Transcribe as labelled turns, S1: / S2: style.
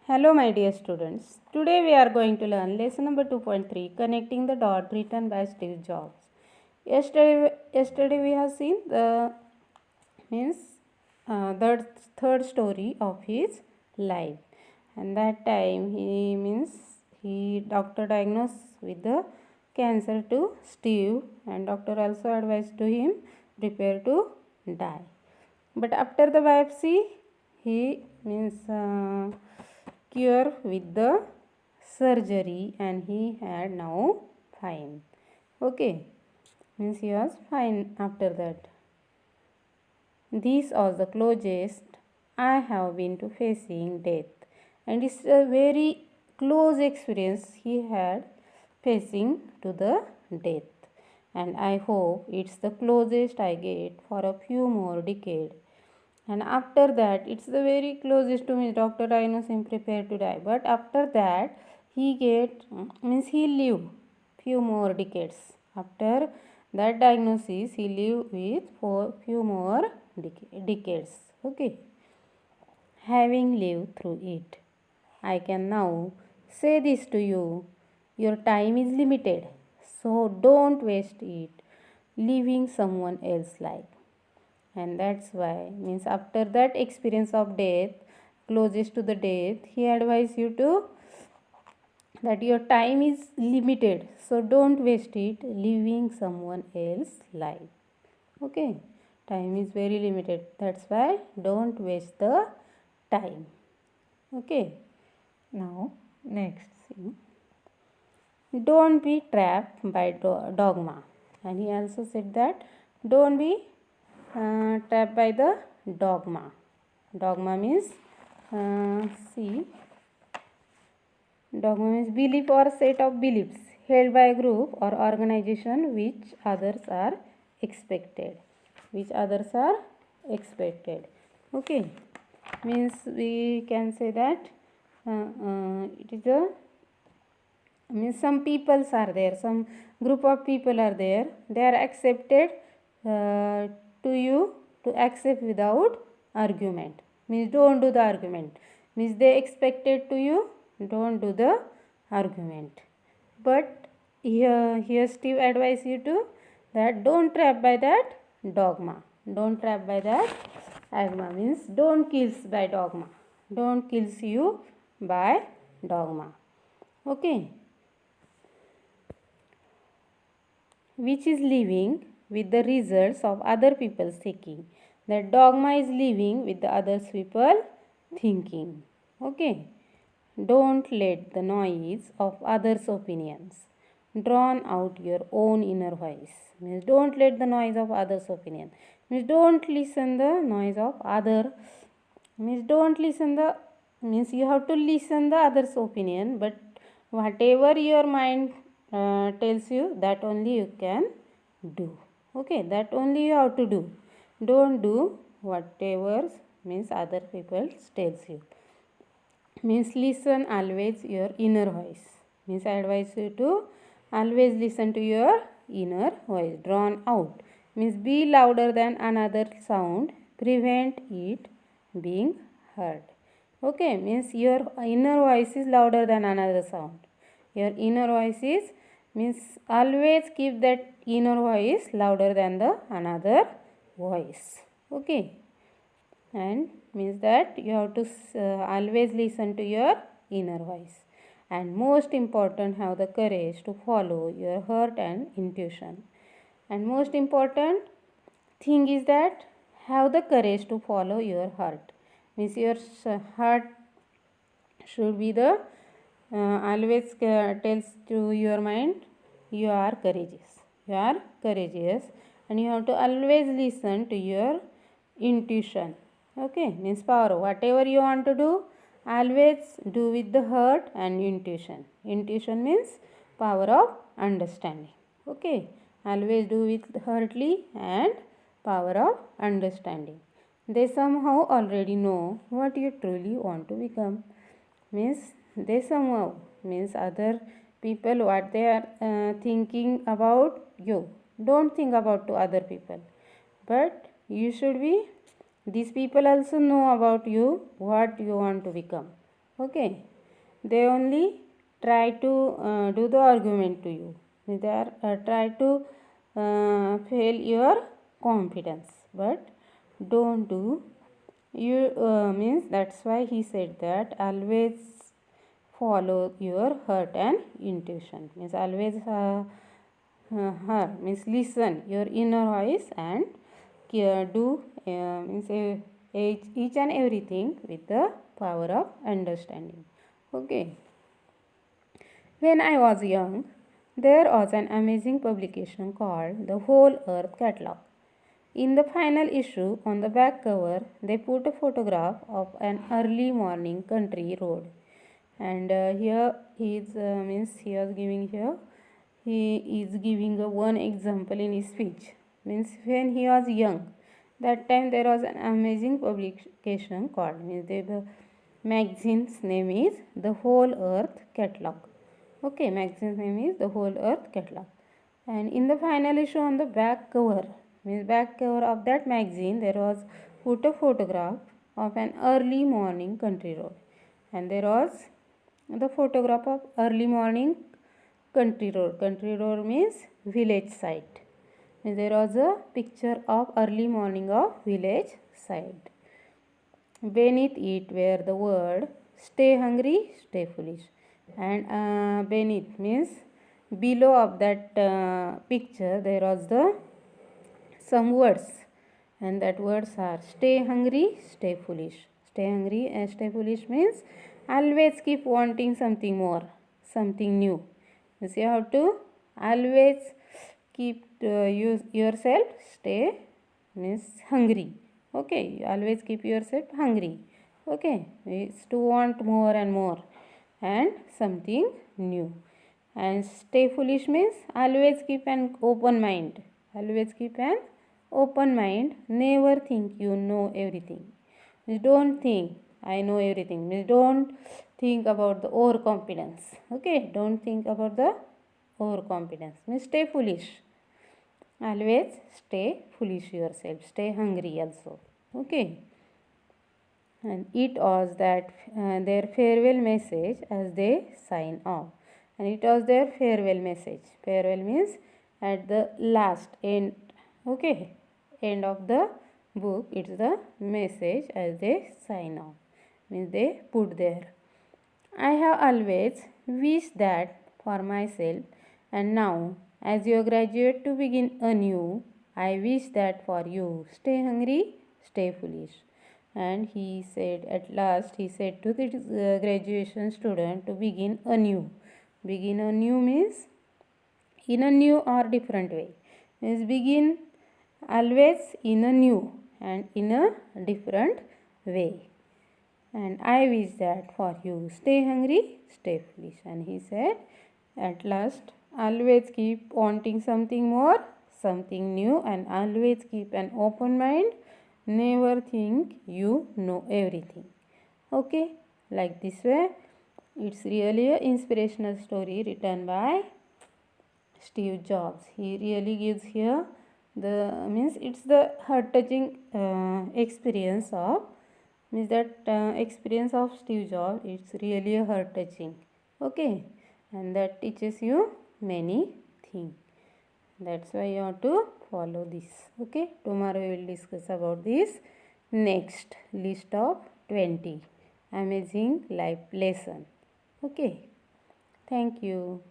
S1: Hello, my dear students. Today we are going to learn lesson number 2.3, connecting the dot, written by Steve Jobs. Yesterday we have seen means the third story of his life, and that time he doctor diagnosed with the cancer to Steve, and doctor also advised to him prepare to die. But after the biopsy, he cure with the surgery, and he had now fine. Okay, means he was fine after that. This was the closest I have been to facing death, and it's a very close experience he had facing to the death. And I hope it's the closest I get for a few more decades. And after that, it's the very closest to me. Doctor diagnosed him prepare to die. But after that, he lived few more decades. After that diagnosis, he lived with for few more decades. Okay. Having lived through it, I can now say this to you: your time is limited, so don't waste it living someone else's life. And that's why after that experience of death, closest to the death, he advised you to that your time is limited, so don't waste it living someone else's life. Okay, time is very limited, that's why don't waste the time. Okay, now next thing, don't be trapped by dogma. And he also said that don't be trapped by the dogma. Dogma means see, dogma means belief or set of beliefs held by a group or organization which others are expected. Which others are expected. Okay, means we can say that it is a some peoples are there, some group of people are there, they are accepted to you to accept without argument. Means don't do the argument. Means they expected to you, don't do the argument. But here Steve advise you to that don't trap by that dogma. Don't trap by that dogma means don't kills by dogma. Don't kills you by dogma. Okay. Which is living with the results of other people's thinking. That dogma is living with the other people thinking. Okay. Don't let the noise of others' opinions drown out your own inner voice. Means don't let the noise of others' opinion. Means don't listen the noise of other. Means don't listen the means you have to listen the others' opinion, but whatever your mind tells you, that only you can do. Okay, that only you have to do. Don't do whatever other people tells you. Listen always your inner voice. I advise you to always listen to your inner voice drawn out. Be louder than another sound, prevent it being heard. Okay, your inner voice is louder than another sound. Your inner voice is always keep that inner voice louder than the another voice. Okay, and that you have to always listen to your inner voice. And most important, have the courage to follow your heart and intuition. And most important thing is that have the courage to follow your heart. Your heart should be the always tells to your mind you are courageous. You are courageous, and you have to always listen to your intuition. Okay, power. Whatever you want to do, always do with the heart and intuition. Intuition means power of understanding. Okay, always do with heartly and power of understanding. They somehow already know what you truly want to become. They somehow other people what they are thinking about you. Don't think about to other people, but you should be, these people also know about you what you want to become. Okay, they only try to do the argument to you. They are try to fail your confidence, but don't do you means that's why he said that always follow your heart and intuition, means always her means listen your inner voice and do means each and everything with the power of understanding. Okay, when I was young, there was an amazing publication called The Whole Earth Catalog. In the final issue, on the back cover, they put a photograph of an early morning country road. And here he is means he was giving here he is giving a one example in his speech. Means when he was young, that time there was an amazing publication called means the magazine's name is The Whole Earth Catalog. Okay, magazine's name is The Whole Earth Catalog. And in the final issue on the back cover, means back cover of that magazine, there was put a photograph of an early morning country road. And there was the photograph of early morning country road. Country road means village site. And there was a picture of early morning of village site. Beneath it were the word stay hungry, stay foolish. And beneath means below of that picture there was the some words, and that words are stay hungry, stay foolish. Stay hungry and stay foolish means always keep wanting something more, something new. Means you have to always keep yourself stay means hungry. Okay, you always keep yourself hungry. Okay, it's to want more and more and something new. And stay foolish means always keep an open mind. Always keep an open mind. Never think you know everything. Don't think I know everything. Don't think about the overconfidence. Okay, don't think about the overconfidence. Stay foolish. Always stay foolish yourself. Stay hungry also. Okay. And it was that their farewell message as they sign off. And it was their farewell message. Farewell means at the last end. Okay, end of the book. It's the message as they sign off. Means they put there. I have always wished that for myself, and now, as you graduate to begin anew, I wish that for you. Stay hungry, stay foolish. And he said, at last, he said to the graduation student to begin anew. Begin anew means in a new or different way. Means begin always in a new and in a different way. And I wish that for you. Stay hungry, stay foolish. And he said, at last, always keep wanting something more, something new, and always keep an open mind. Never think you know everything. Okay, like this way. It's really an inspirational story written by Steve Jobs. He really gives here the means it's the heart touching experience of means that experience of Steve Jobs. It's really a heart touching. Okay, and that teaches you many things. That's why you have to follow this. Okay, tomorrow we will discuss about this next list of 20 amazing life lesson. Okay, thank you.